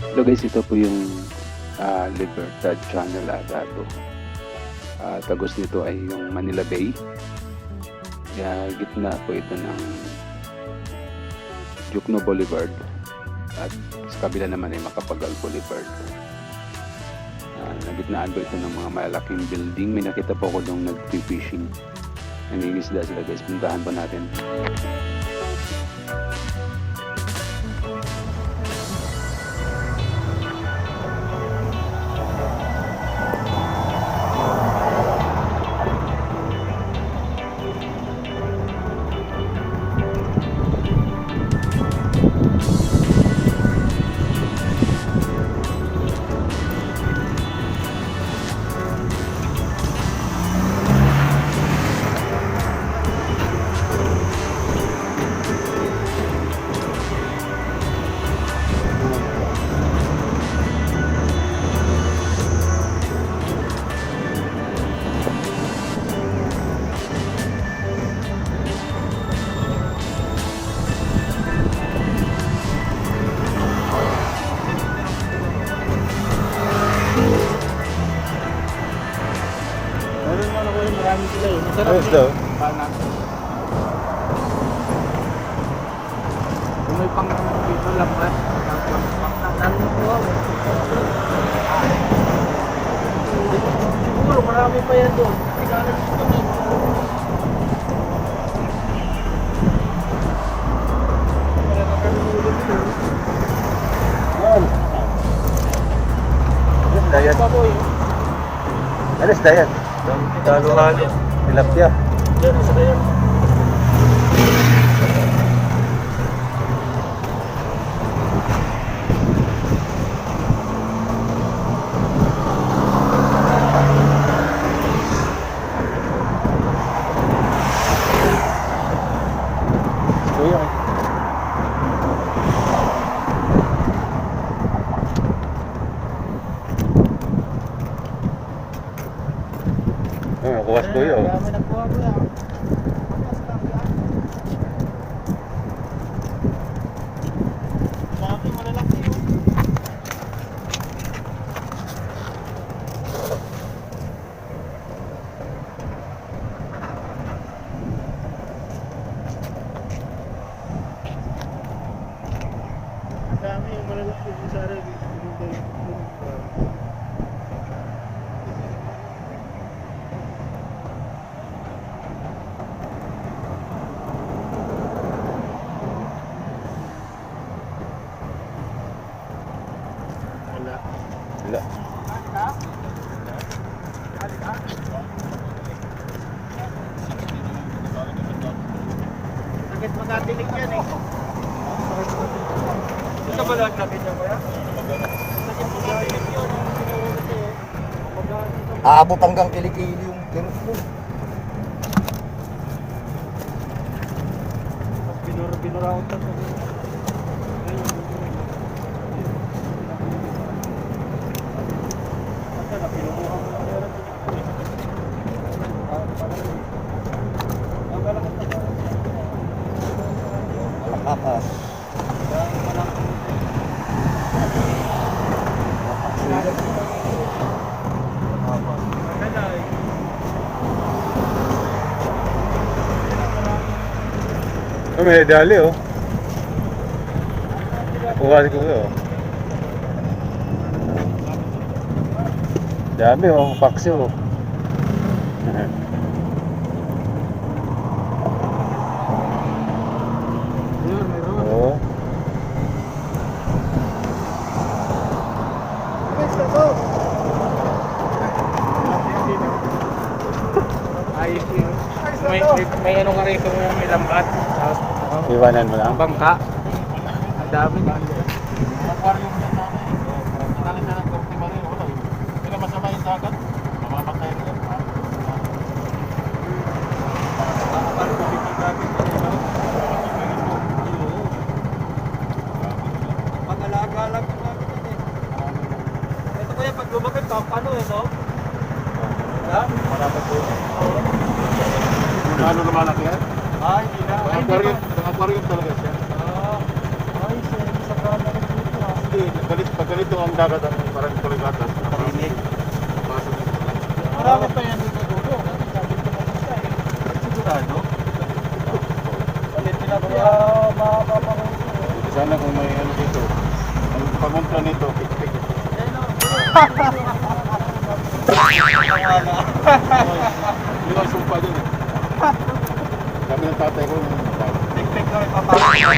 Hello guys, ito po yung Libertad Channel Dato. Tagos nito ay yung Manila Bay. Kaya gitna po ito ng Jukno Boulevard at sa kabila naman ay Macapagal Boulevard. Nagitnaan po ito ng mga malaking building. May nakita po ako nung nag-fishing. Nangingisda sila guys. Puntahan po natin. Marami sila eh. Masarap Ayos daw. Panak. Kung may pang dito lang ba? Siguro marami pa yan doon. Tigala dito kami. Wala na kami ulit dito. Yan. Alis na yan. Baboy. Alis na yan. Halo-halo. Tilapia. Yan, isa na yan. Kuya. Kuwas kuya. Dami nagkuha ko yan. Dami malalaki yun. Dami yung malalaki yung sarili. Wala. Sakit magatilig yan eh. Ito ba lang natin yan kaya? Sakit magatilig yun. Aabot hanggang kilikili yung ganun mo. Binuraot na ito. Malakas. May dali oh. Kuha ko oh. Dami oh, paksi oh. Oh. Ayos yun. May ano ka rito may lambat. Tapos Iwanan mo lang. bangka. Ang dami niya. Aquarium na namin. Pinali na ng korte marin. Wala eh. Hindi na masama yung dagat. Mamamatay na yan. Parang kumikita natin. Pag-alaga lang yung namin ito eh. Ito kuya, pag lumaki, paano eh, no? Ha? Marami po. Ano lumalaki yan? Ay, hindi na. Ay, hindi Aquarium talaga siya. Ay, sa gana rin dito. Hindi, nagbalit pag ganito ang dagat ang parang kuligatas. Tahimik. Pasok dito. Marami pa yan dito dulo. Sabi ko na siya eh. Sigurado? Bakit pinapaya mapapanguso? Sana kung may ano dito. Ang pamumpla nito, pik-pik. Yun ang sumpa dun eh. Kami ng tatay ko. Tik-tik na ipapapaya.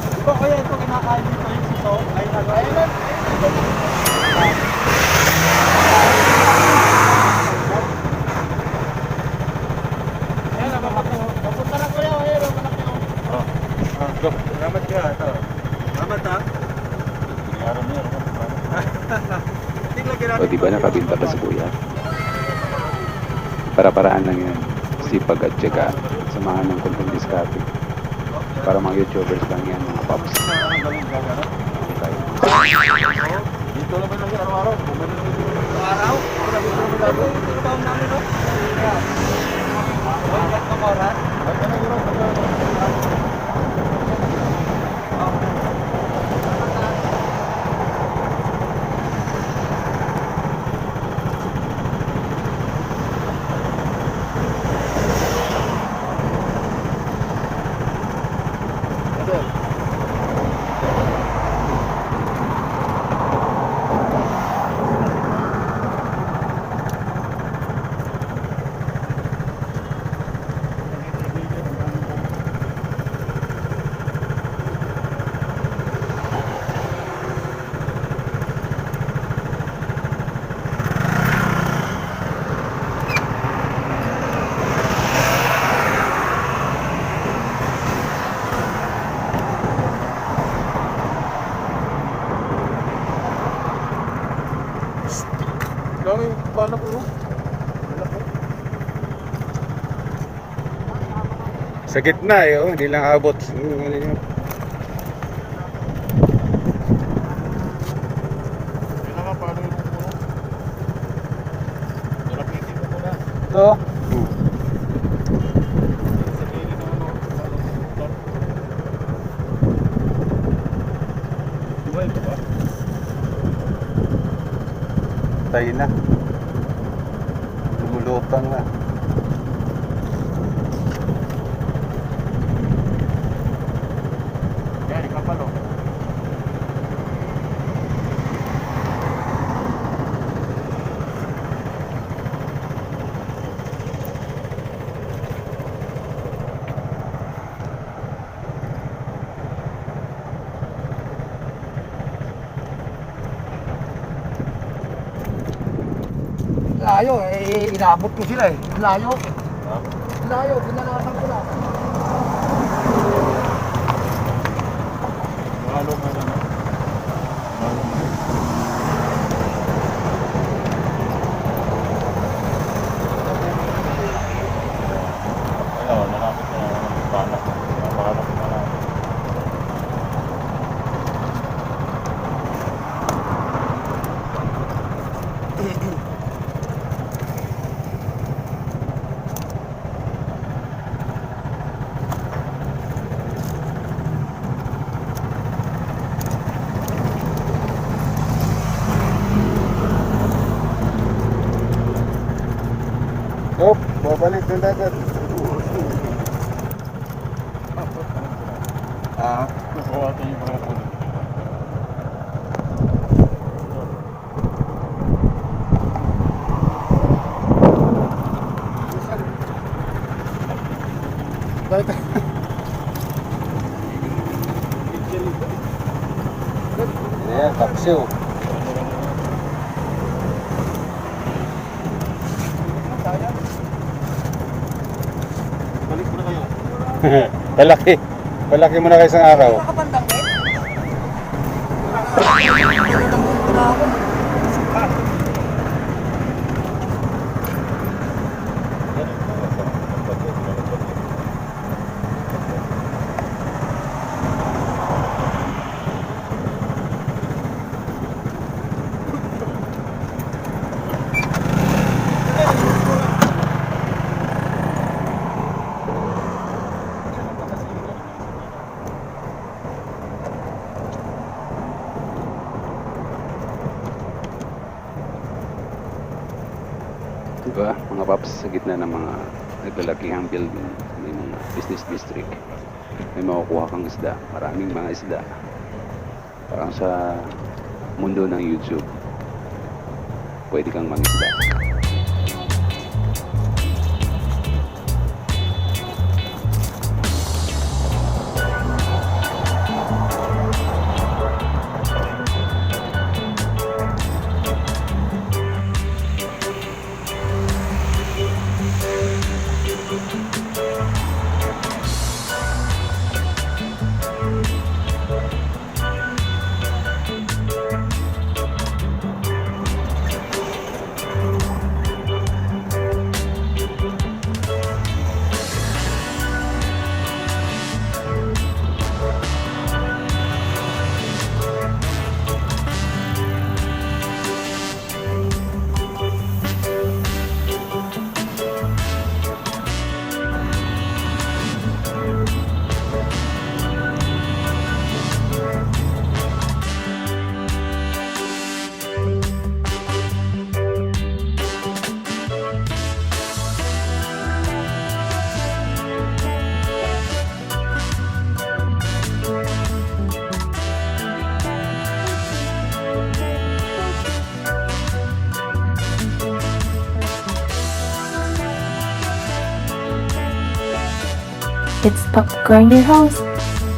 Di ba kaya ito kinakain dito yung sito? Ayun na. Ayun na. Ayun na, papunta na kuya. Ayun na, malaki o. Go. Salamat ka. Salamat ha. Pinayaran niya. O di ba nakabinta pa si Kuya? Para-paraan lang yan. Sipag at tiyaga. Samahan ng konting diskarte. Para mga YouTubers lang yan, mga pops. Okay. Dito naman lang yan araw-araw. Araw? Trabaho namin no? Ilan ng oras? Kami, paano po? Sa gitna eh, oh, hindi lang abot. Ano yun? Yun naman, paano yung puno? Nalapitin mo muna. Ito. Sa gilid ng ano, paano? Buhay ka ba? Tayo na. Lumulutang na. Yan, ikapal oh. Layo eh, inabot ko sila eh. Layo. Layo, pinalasan ko lang. Mahalo mo na. Mahalo mo. Ayun, nalapit na yung banak. Napakalap na lang. Oh, babalik ng dagat. Ah, Nakuha yung mga puno. ayan, taksiw. Balik mo na kayo. Palaki. Palaki mo na kayo isang araw. Nakabandang eh. Diba? Mga paps, sa gitna ng mga naglalakihang building, may mga business district. May makukuha kang isda. Maraming mga isda. Parang sa mundo ng YouTube, pwede kang mangisda. It's Popcorn, your host.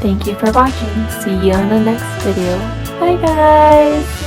Thank you for watching. See you on the next video. Bye guys!